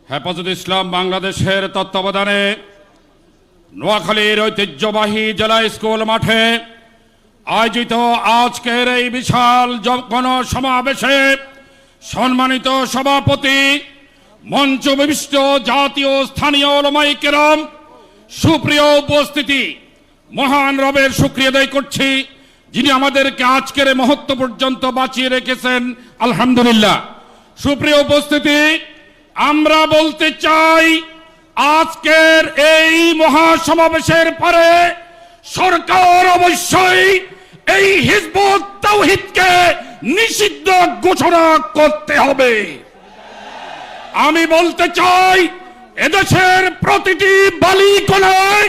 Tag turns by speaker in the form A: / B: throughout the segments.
A: হেফাজত ইসলাম বাংলাদেশের তত্ত্বাবধানে নোয়াখালীর ঐতিহ্যবাহী জেলা স্কুল মাঠে আয়োজিত আজকের এই বিশাল গণসমাবেশে সম্মানিত সভাপতি, মঞ্চ বিশিষ্ট জাতীয় স্থানীয় উলামায়ে কেরাম, সুপ্রিয় উপস্থিতি, মহান রবের শুকরিয়া আদায় করছি যিনি আমাদেরকে আজকের মুহূর্ত পর্যন্ত বাঁচিয়ে রেখেছেন, আলহামদুলিল্লাহ। সুপ্রিয় উপস্থিতি, আমরা বলতে চাই আজকের এই মহাসমাবেশের পরে সরকার অবশ্যই এই হিজবুত তাওহীদকে নিষিদ্ধ ঘোষণা করতে হবে। আমি বলতে চাই এদেশের প্রতিটি বালিকণায়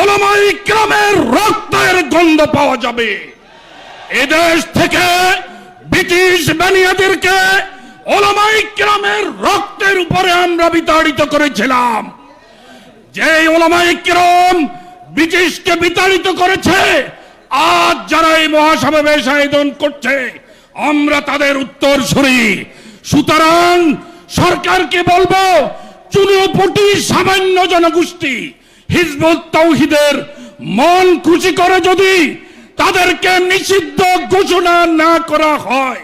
A: উলামায়ে কেরামের রক্তের গন্ধ পাওয়া যাবে। এদেশ থেকে ব্রিটিশ বানিয়াদেরকে উলামায়ে কেরামের রক্তের উপরে আমরা বিতাড়িত করেছিলাম। যে উলামায়ে কেরাম ব্রিটিশকে বিতাড়িত করেছে, আজ যারা এই মহাসমাবেশ আয়োজন করছে আমরা তাদের উত্তরসূরি। সুতরাং সরকারকে বলবো, চুনোপুটি সামান্য জনগোষ্ঠী হিজবুত তাওহীদের মন খুশি করে যদি তাদেরকে নিষিদ্ধ ঘোষণা না করা হয়,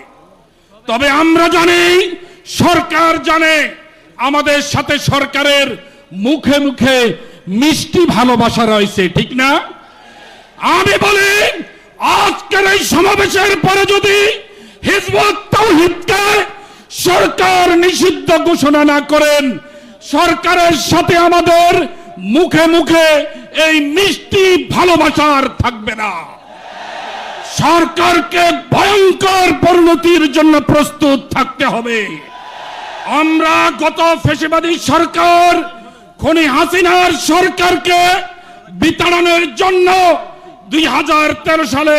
A: তবে আমরা জানি, সরকার জানে, আমাদের সাথে সরকারের মুখে মুখে মিষ্টি ভালোবাসা রয়েছে, ঠিক না? আমি বলি আজকের এই সমাবেশের পরে যদি হিজবুত তাওহীদকে সরকার নিষিদ্ধ ঘোষণা না করেন, সরকারের সাথে আমাদের মুখে মুখে এই মিষ্টি ভালোবাসার থাকবে না। সরকারকে ভয়ঙ্কর পরিণতির জন্য প্রস্তুত থাকতে হবে। আমরা গত ফ্যাসিবাদী সরকার খুনি হাসিনার সরকারকে বিতাড়নের জন্য 2013 সালে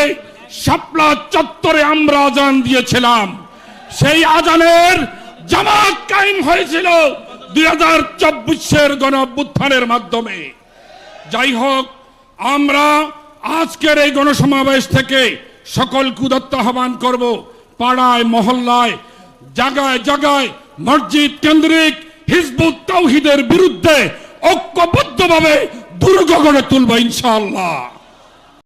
A: শাপলা চত্বরে আমরা আজান দিয়েছিলাম। সেই আজানের জামাত কায়েম হয়েছিল 2024 গণ অভ্যুত্থানের মাধ্যমে। যাই হোক, আমরা আজকের এই গণসমাবেশ থেকে সকলকে উদাত্ত আহ্বান করব, পাড়ায় মহল্লায় জায়গায় জায়গায় মসজিদ কেন্দ্রিক হিজবুত তাওহীদের বিরুদ্ধে ঐক্যবদ্ধভাবে দুর্গ গড়ে তুলব ইনশাআল্লাহ।